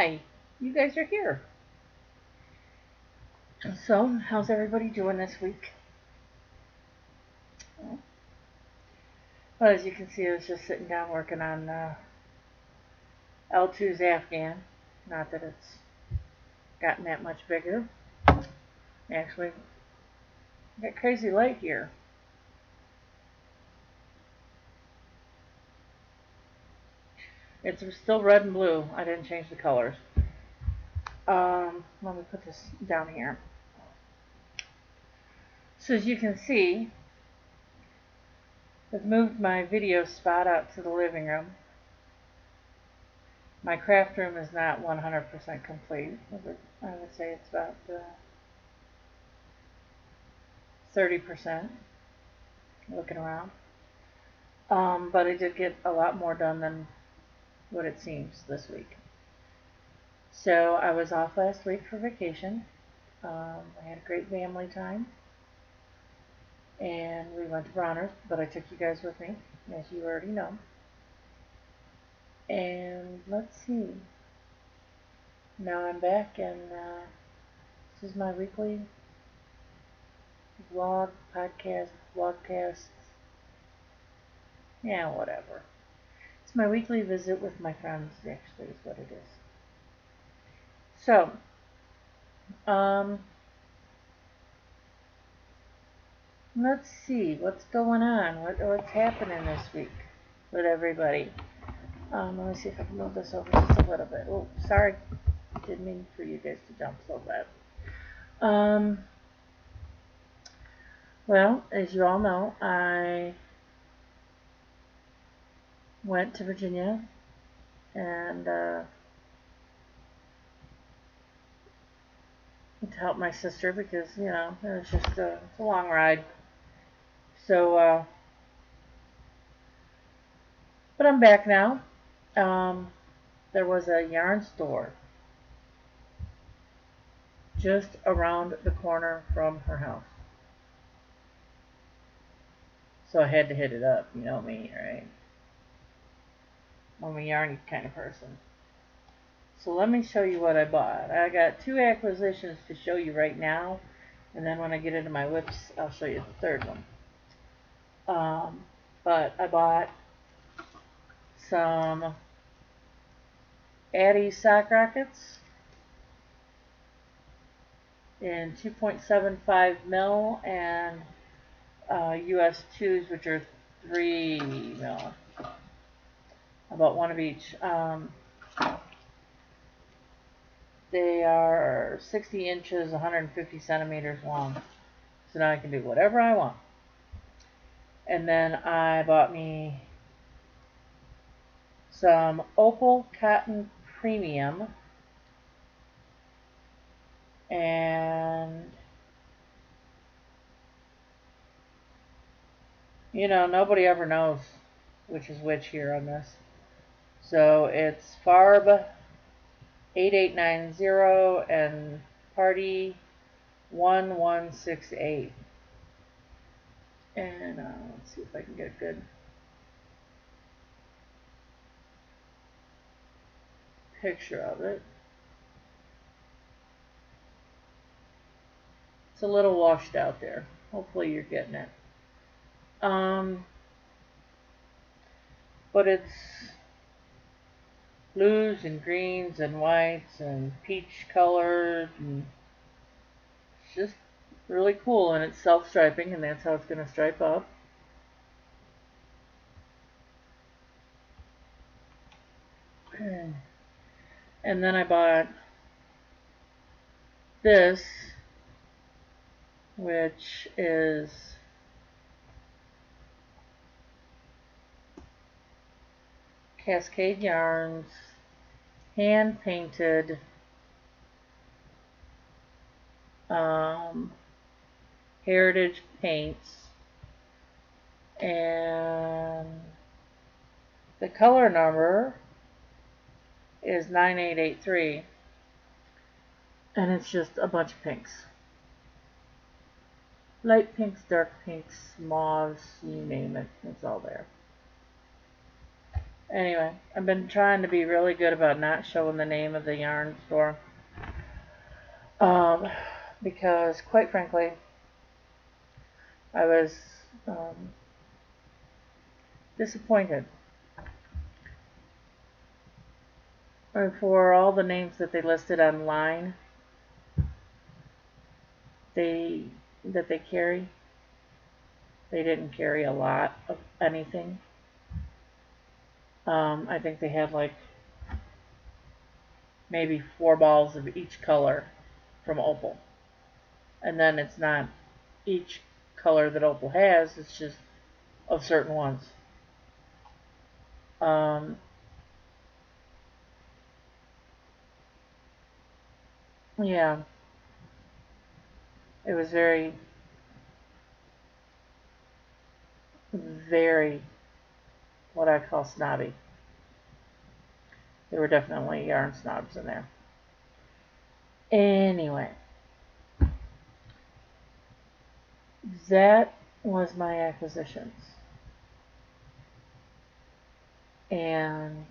Hi, you guys are here. So, how's everybody doing this week? Well, as you can see, I was just sitting down working on L2's Afghan. Not that it's gotten that much bigger. Actually, got crazy light here. It's still red and blue. I didn't change the colors. Let me put this down here. So as you can see, I've moved my video spot out to the living room. My craft room is not 100% complete. I would say it's about 30% looking around. But I did get a lot more done than what it seems this week. So I was off last week for vacation. I had a great family time. And we went to Bronner's, but I took you guys with me, as you already know. And let's see. Now I'm back, and this is my weekly vlog, podcast, vlogcast. Yeah, whatever. It's my weekly visit with my friends, actually, is what it is. So, let's see what's going on. What's happening this week with everybody? Let me see if I can move this over just a little bit. Oh, sorry. Didn't mean for you guys to jump so bad. Well, as you all know, I went to Virginia and to help my sister because, you know, it was just it's a long ride. So, but I'm back now. There was a yarn store just around the corner from her house. So I had to hit it up, you know me, right? I'm a yarny kind of person. So let me show you what I bought. I got 2 acquisitions to show you right now, and then when I get into my whips, I'll show you the third one. But I bought some Addy sock rockets in 2.75 mil and US 2s, which are 3 mil. I bought one of each. They are 60 inches, 150 centimeters long. So now I can do whatever I want. And then I bought me some Opal Cotton Premium. And, you know, nobody ever knows which is which here on this. So it's Farb 8890 and Party 1168. And let's see if I can get a good picture of it. It's a little washed out there. Hopefully you're getting it. But it's blues and greens and whites and peach colored, and it's just really cool. And it's self-striping, and that's how it's going to stripe up. And then I bought this, which is Cascade Yarns hand painted heritage paints, and the color number is 9883, and it's just a bunch of pinks. Light pinks, dark pinks, mauves, you name it, it's all there. Anyway, I've been trying to be really good about not showing the name of the yarn store. Um, because quite frankly, I was disappointed. For all the names that they listed online, they that they carry, they didn't carry a lot of anything. I think they had like maybe 4 balls of each color from Opal. And then it's not each color that Opal has, it's just of certain ones. Yeah, it was very, very what I call snobby. There were definitely yarn snobs in there. Anyway, that was my acquisitions. And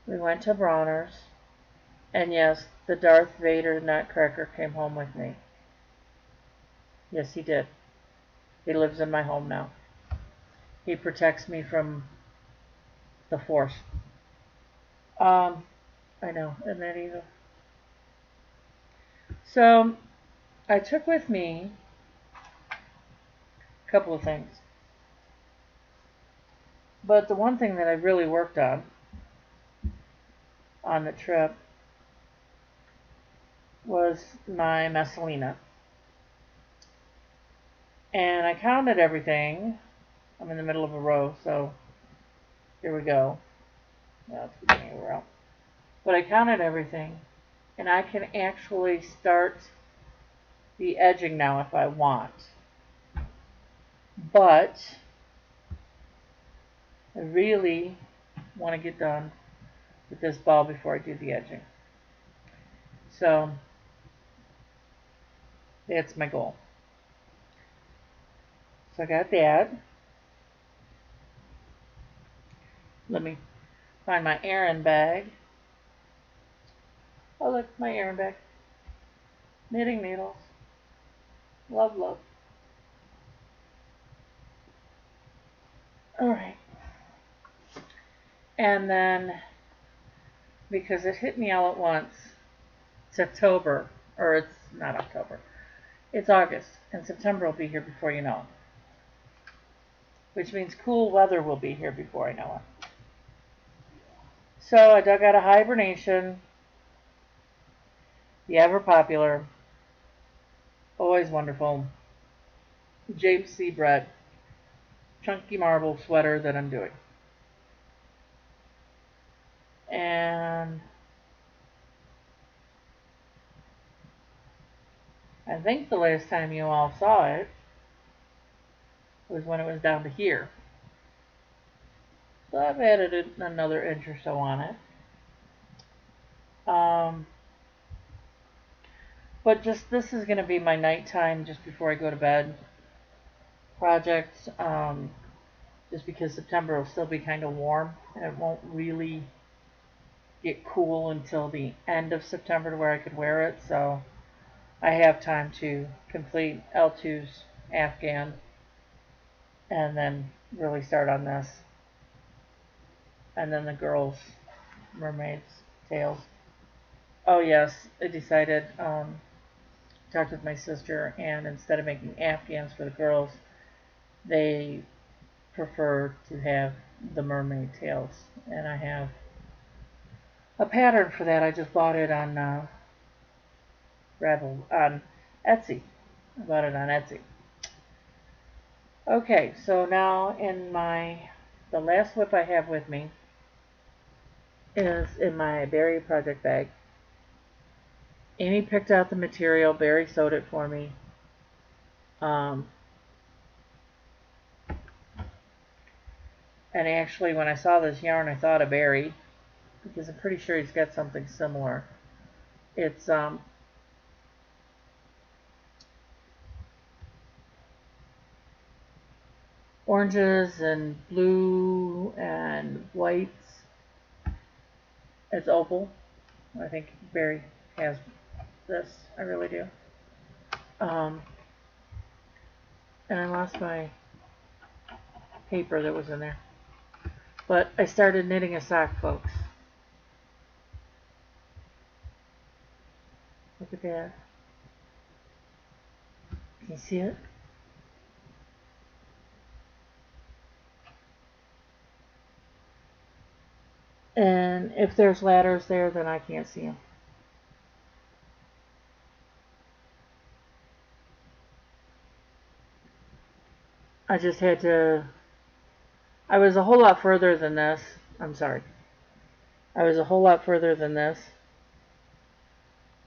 we went to Bronner's. And yes, the Darth Vader Nutcracker came home with me. Yes, he did. He lives in my home now. He protects me from the Force. I know, isn't that evil? So, I took with me a couple of things. But the one thing that I really worked on the trip was my Messalina. And I counted everything. I'm in the middle of a row, so here we go. Well, it's beginning of a row. But I counted everything, and I can actually start the edging now if I want. But I really want to get done with this ball before I do the edging. So that's my goal. So I got that. Let me find my Aran bag. Oh look, my Aran bag. Knitting needles. Love, love. Alright. And then, because it hit me all at once, it's October, or it's not October, it's August, and September will be here before you know it. Which means cool weather will be here before I know it. So I dug out of hibernation, the ever popular, always wonderful, James C. Brett chunky marble sweater that I'm doing. And I think the last time you all saw it was when it was down to here. So I've added another inch or so on it. But just this is going to be my nighttime just before I go to bed project. Just because September will still be kind of warm and it won't really get cool until the end of September to where I could wear it. So I have time to complete L2's Afghan and then really start on this. And then the girls' mermaids tails. Oh yes, I decided, talked with my sister, and instead of making Afghans for the girls, they prefer to have the mermaid tails. And I have a pattern for that. I just bought it on on Etsy. I bought it on Etsy. Okay, so now the last whip I have with me is in my berry project bag. Amy picked out the material. Barry sewed it for me. And actually, when I saw this yarn, I thought of Barry because I'm pretty sure he's got something similar. It's oranges and blue and whites. It's opal. I think Barry has this. I really do. And I lost my paper that was in there. But I started knitting a sock, folks. Look at that. Can you see it? And if there's ladders there, then I can't see them. I just had to, I was a whole lot further than this. I'm sorry. I was a whole lot further than this.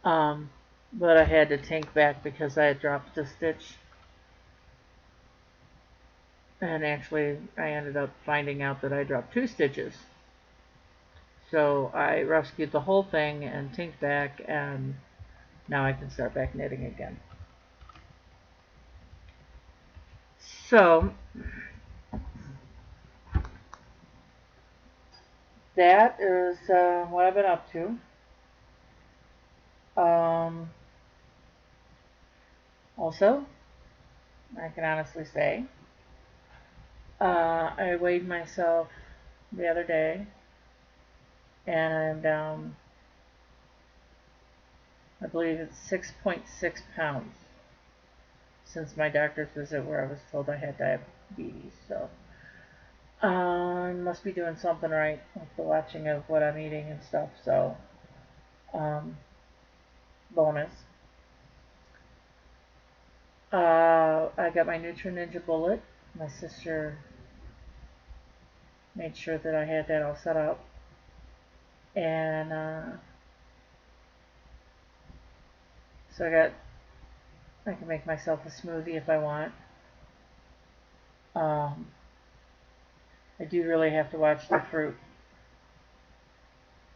But I had to tank back because I had dropped a stitch. And actually, I ended up finding out that I dropped 2 stitches. So I rescued the whole thing and tanked back, and now I can start back knitting again. So that is what I've been up to. Also, I can honestly say, I weighed myself the other day, and I'm down, I believe it's 6.6 pounds since my doctor's visit where I was told I had diabetes. So I must be doing something right with the watching of what I'm eating and stuff. So bonus. I got my Nutri-Ninja Bullet. My sister made sure that I had that all set up. And so I can make myself a smoothie if I want. I do really have to watch the fruit.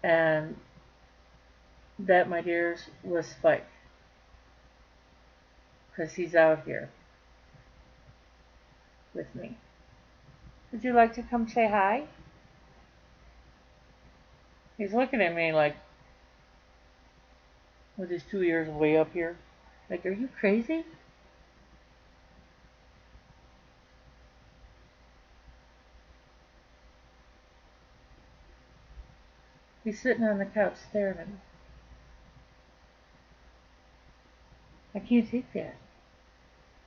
And that, my dears, was Spike. Because he's out here with me. Would you like to come say hi? He's looking at me like, with his 2 ears way up here. Like, are you crazy? He's sitting on the couch staring at me. I can't take that.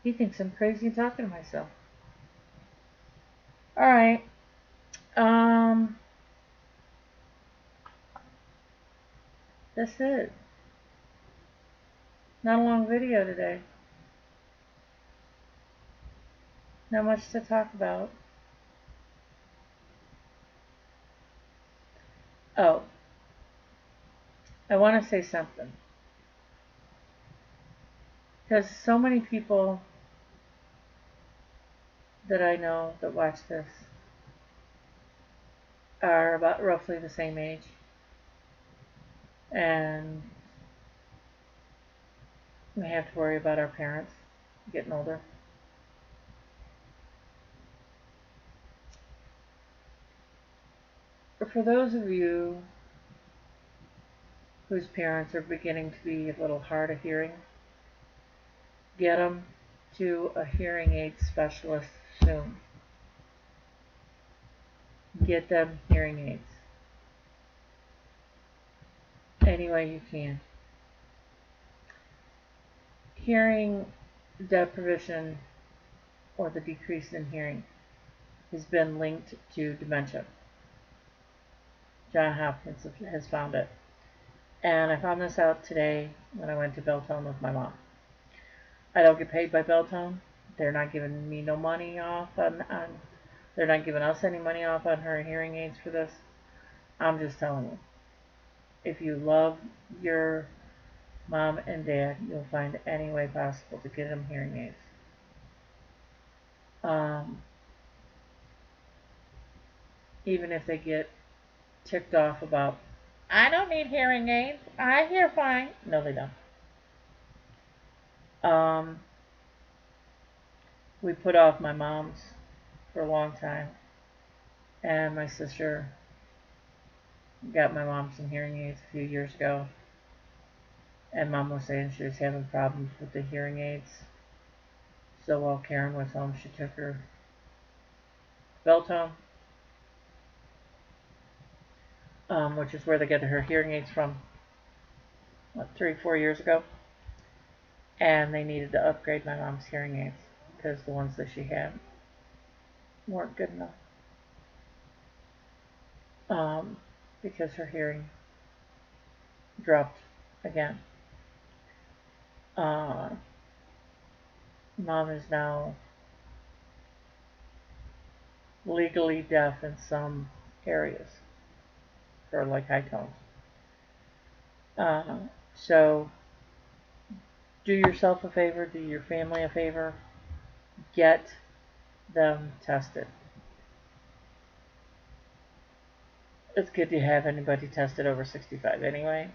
He thinks I'm crazy and talking to myself. Alright. That's it. Not a long video today. Not much to talk about. Oh. I want to say something. Because so many people that I know that watch this are about roughly the same age. And we have to worry about our parents getting older. But for those of you whose parents are beginning to be a little hard of hearing, get them to a hearing aid specialist soon. Get them hearing aids any way you can. Hearing deprivation or the decrease in hearing has been linked to dementia. John Hopkins has found it. And I found this out today when I went to Beltone with my mom. I don't get paid by Beltone. They're not giving me no money off on they're not giving us any money off on her hearing aids for this. I'm just telling you. If you love your mom and dad, you'll find any way possible to get them hearing aids. Even if they get ticked off about, I don't need hearing aids, I hear fine. No, they don't. We put off my mom's for a long time. And my sister got my mom some hearing aids a few years ago. And mom was saying she was having problems with the hearing aids. So while Karen was home, she took her belt home, which is where they get her hearing aids from, 3-4 years ago. And they needed to upgrade my mom's hearing aids because the ones that she had weren't good enough. Because her hearing dropped again. Mom is now legally deaf in some areas for like high tones. So do yourself a favor, do your family a favor, get them tested. It's good to have anybody tested over 65 anyway.